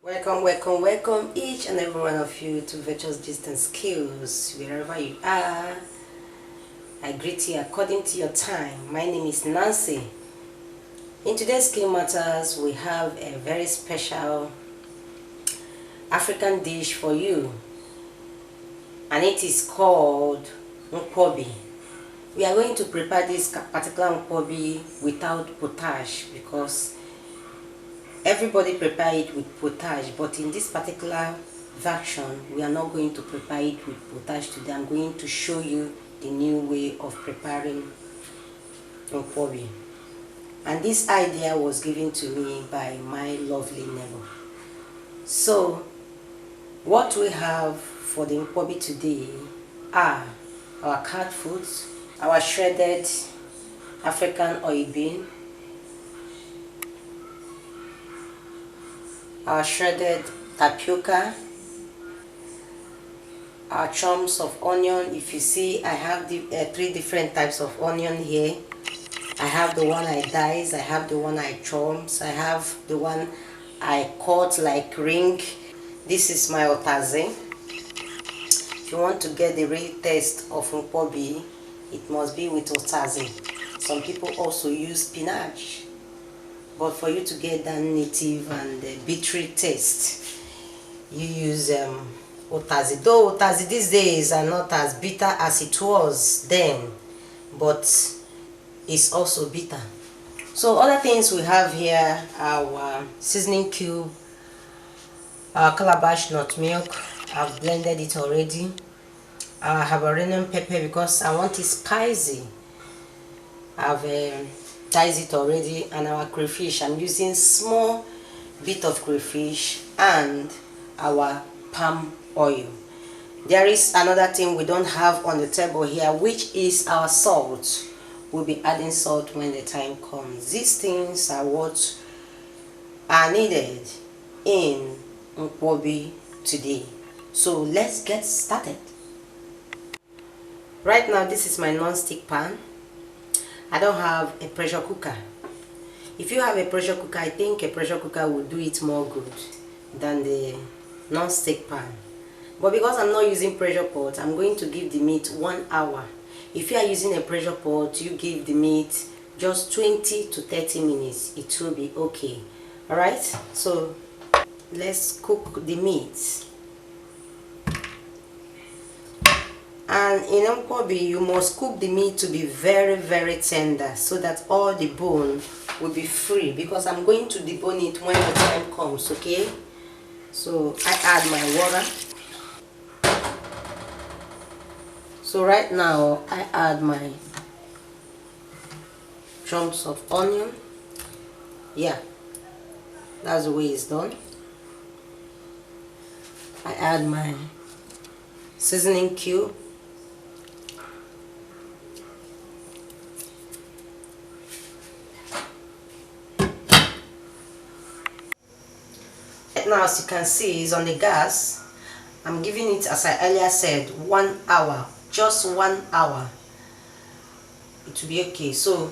Welcome each and every one of you to Virtuousgist Skills, wherever you are. I greet you according to your time. My name is Nancy. In today's Skill Matters, we have a very special African dish for you, and it is called Nkwobi. We are going to prepare this particular Nkwobi without potash because everybody prepare it with potash, but in this particular version we are not going to prepare it with potash today. I'm going to show you the new way of preparing Nkwobi, and this idea was given to me by my lovely neighbor. So what we have for the Nkwobi today are our cat foods, our shredded African oil bean, our shredded tapioca, our chunks of onion. If you see, I have the three different types of onion here. I have the one I dice, I have the one I chomps, I have the one I cut like ring. This is my Utazi. If you want to get the real taste of Nkwobi, it must be with Utazi. Some people also use spinach, but for you to get that native and bittery taste, you use Utazi. Though Utazi these days are not as bitter as it was then, but it's also bitter. So other things we have here are our seasoning cube, our Calabash nutmeg. I've blended it already. Our Habanero pepper because I want it spicy. I've diced it already, and our crayfish. I'm using small bit of crayfish and our palm oil. There is another thing we don't have on the table here, which is our salt. We'll be adding salt when the time comes. These things are what are needed in Nkwobi today. So let's get started. Right now, this is my non-stick pan. I don't have a pressure cooker. If you have a pressure cooker, I think a pressure cooker will do it more good than the non-stick pan. But because I'm not using pressure pot, I'm going to give the meat 1 hour. If you are using a pressure pot, you give the meat just 20 to 30 minutes. It will be okay. Alright, so let's cook the meat. And in Nkwobi, you must cook the meat to be very tender so that all the bone will be free, because I'm going to debone it when the time comes, okay? So I add my water. So right now I add my chunks of onion. Yeah, that's the way it's done. I add my seasoning cube. Now, as you can see, is on the gas. I'm giving it, as I earlier said, 1 hour, just 1 hour. It will be okay. So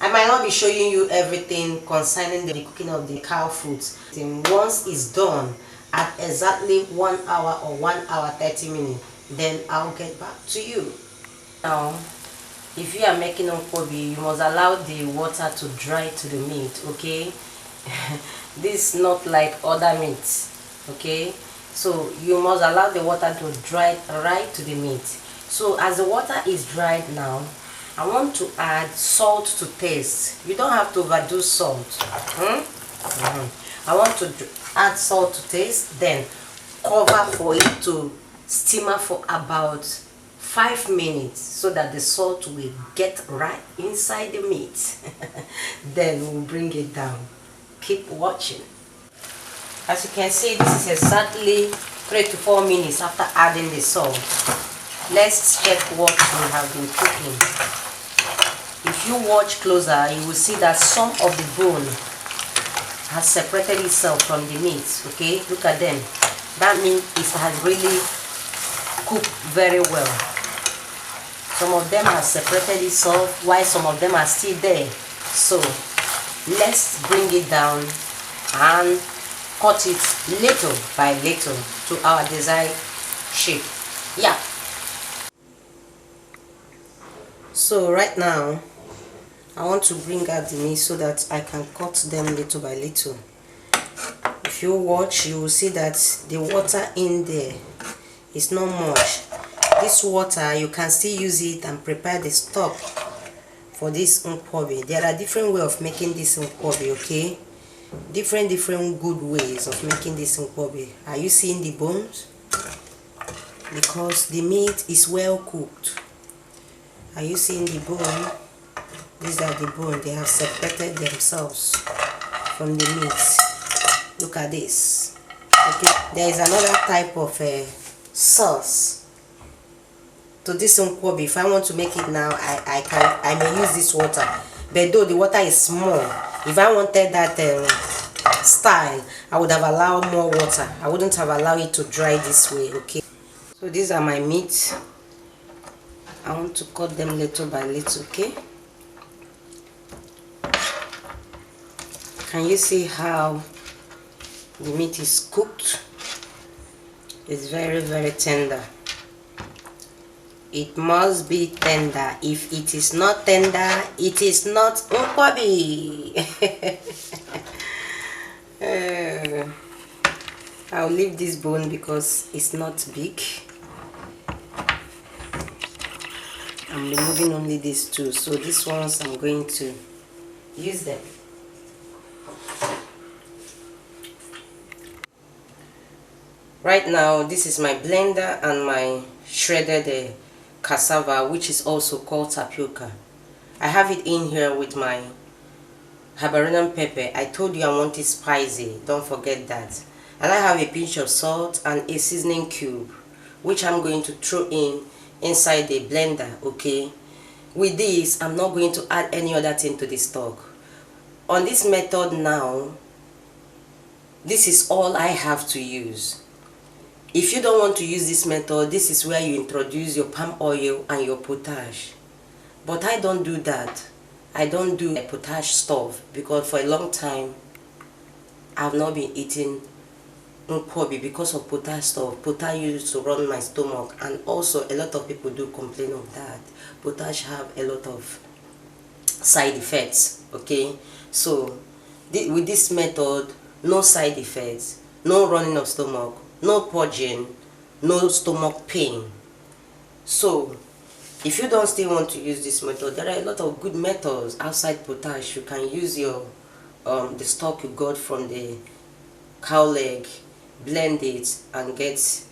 I might not be showing you everything concerning the cooking of the cow foods. Once it's done at exactly 1 hour or 1 hour 30 minutes, then I'll get back to you. Now, if you are making Nkwobi, you must allow the water to dry to the meat, okay? This is not like other meats, okay? So you must allow the water to dry right to the meat. So as the water is dried now, I want to add salt to taste. You don't have to overdo salt. I want to add salt to taste, then cover for it to simmer for about 5 minutes so that the salt will get right inside the meat. Then we'll bring it down. Keep watching. As you can see, this is exactly 3 to 4 minutes after adding the salt. Let's check what we have been cooking. If you watch closer, you will see that some of the bone has separated itself from the meat. Okay, look at them. That means it has really cooked very well. Some of them have separated itself, while some of them are still there. So let's bring it down and cut it little by little to our desired shape. Yeah. So right now I want to bring out the meat so that I can cut them little by little. If you watch, you will see that the water in there is not much. This water, you can still use it and prepare the stock for this Nkwobi. There are different ways of making this Nkwobi, okay? Different good ways of making this Nkwobi. Are you seeing the bones? Because the meat is well cooked. Are you seeing the bone? These are the bones. They have separated themselves from the meat. Look at this. Okay, there is another type of sauce to this Nkwobi. If I want to make it now, I may use this water. But though the water is small, if I wanted that style, I would have allowed more water. I wouldn't have allowed it to dry this way. Okay. So these are my meat. I want to cut them little by little. Okay. Can you see how the meat is cooked? It's very tender. It must be tender. If it is not tender, it is not Nkwobi. I'll leave this bone because it's not big. I'm removing only these two, so these ones I'm going to use them. Right now, this is my blender and my shredded cassava, which is also called tapioca. I have it in here with my Habanero pepper. I told you I want it spicy, don't forget that. And I have a pinch of salt and a seasoning cube, which I'm going to throw inside the blender. Okay, with this I'm not going to add any other thing to the stock. On this method now, this is all I have to use. If you don't want to use this method, this is where you introduce your palm oil and your potash. But I don't do that. I don't do a potash stuff because for a long time I've not been eating Nkwobi because of potash stuff. Potash used to run my stomach, and also a lot of people do complain of that. Potash have a lot of side effects. Okay, so with this method, no side effects, no running of stomach, no purging, no stomach pain. So if you don't still want to use this method, there are a lot of good methods outside potash. You can use your the stock you got from the cow leg, blend it and get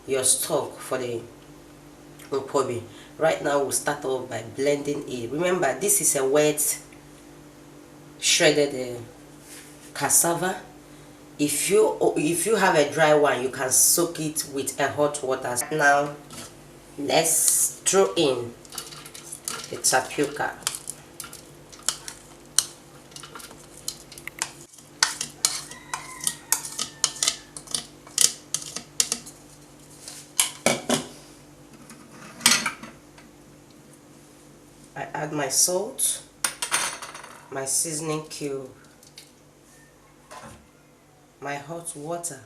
your stock for the Nkwobi. Right now we'll start off by blending it. Remember, this is a wet shredded cassava. If you have a dry one, you can soak it with a hot water. Now let's throw in the tapioca. I add my salt, my seasoning cube, my hot water.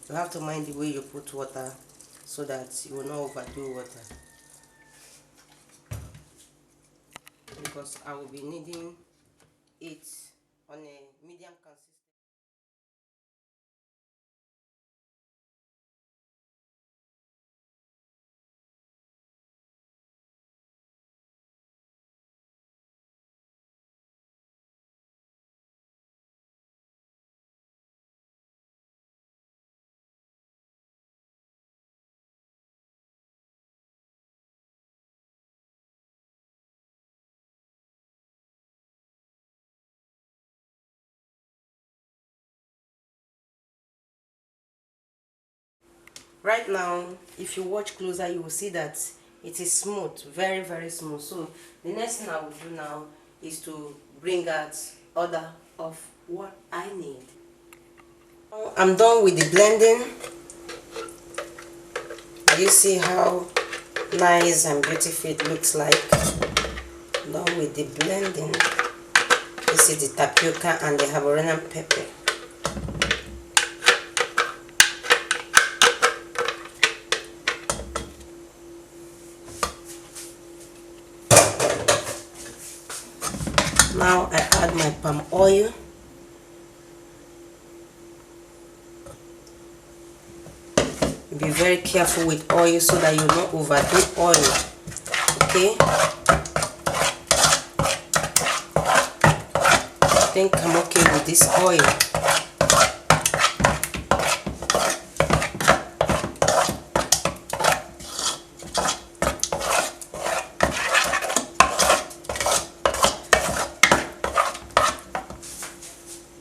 You have to mind the way you put water so that you will not overdo water, because I will be needing it on a medium consistency. Right now, if you watch closer, you will see that it is smooth, very smooth. So the next thing I will do now is to bring out other of what I need. I'm done with the blending. You see how nice and beautiful it looks like. Done with the blending. This is the tapioca and the Habanero pepper. Now I add my palm oil. Be very careful with oil so that you don't overdo oil. Okay. I think I'm okay with this oil.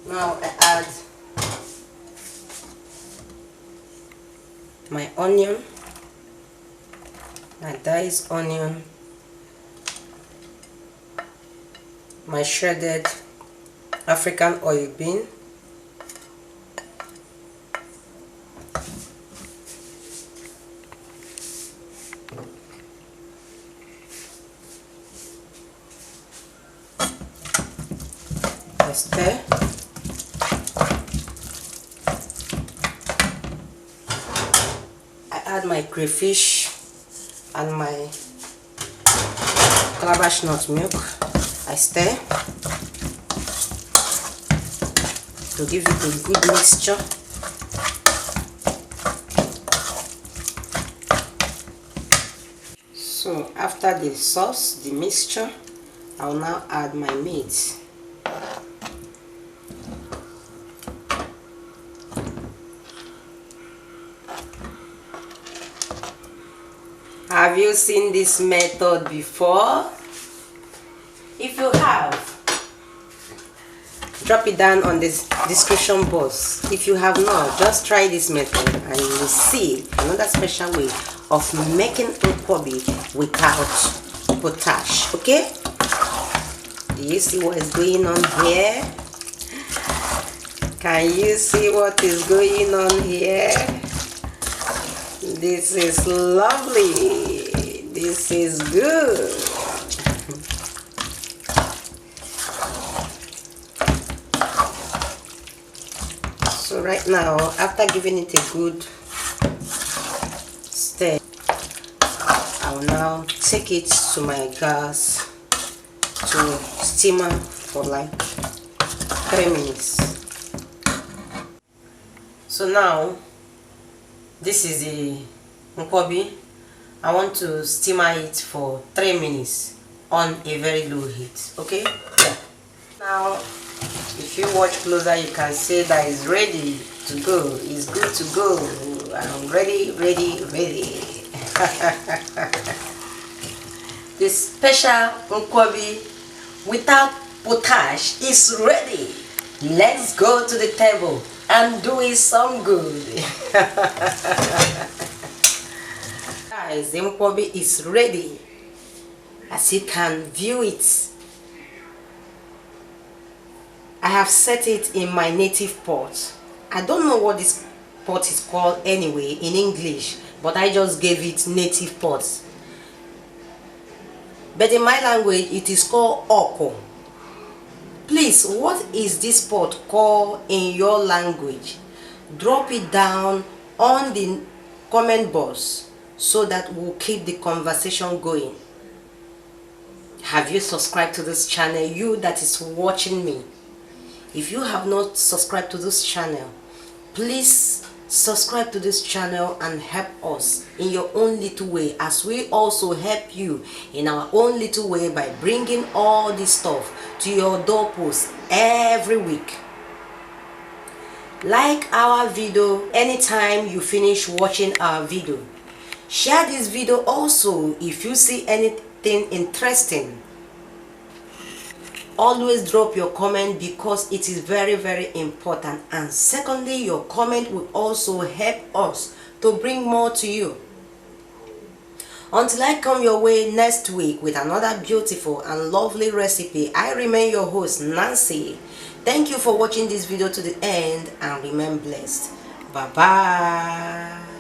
Now I add my onion, my diced onion, my shredded African oil bean, I stir. I add my crayfish and my Calabash nut milk. I stir to give it a good mixture. So after the sauce, the mixture, I'll now add my meat. Have you seen this method before? If you have, drop it down on this description box. If you have not, just try this method and you will see another special way of making Nkwobi without potash. Okay? Do you see what is going on here? Can you see what is going on here? This is lovely. This is good. So right now, after giving it a good stir, I will now take it to my gas to steamer for like 3 minutes. So now, this is the Nkwobi. I want to steamer it for 3 minutes on a very low heat. Okay? Yeah. Now, if you watch closer, you can see that it's ready to go. It's good to go. I'm ready. The special Nkwobi without potash is ready. Let's go to the table and do it some good. Guys, the Nkwobi is ready. As you can view it, I have set it in my native pot. I don't know what this pot is called anyway in English, but I just gave it native pot. But in my language, it is called oko. Please, what is this pot called in your language? Drop it down on the comment box so that we'll keep the conversation going. Have you subscribed to this channel, you that is watching me? If you have not subscribed to this channel, please subscribe to this channel and help us in your own little way, as we also help you in our own little way by bringing all this stuff to your doorpost every week. Like our video anytime you finish watching our video. Share this video also if you see anything interesting. Always drop your comment because it is very important, and secondly, your comment will also help us to bring more to you. Until I come your way next week with another beautiful and lovely recipe, I remain your host, Nancy. Thank you for watching this video to the end and remain blessed. Bye bye.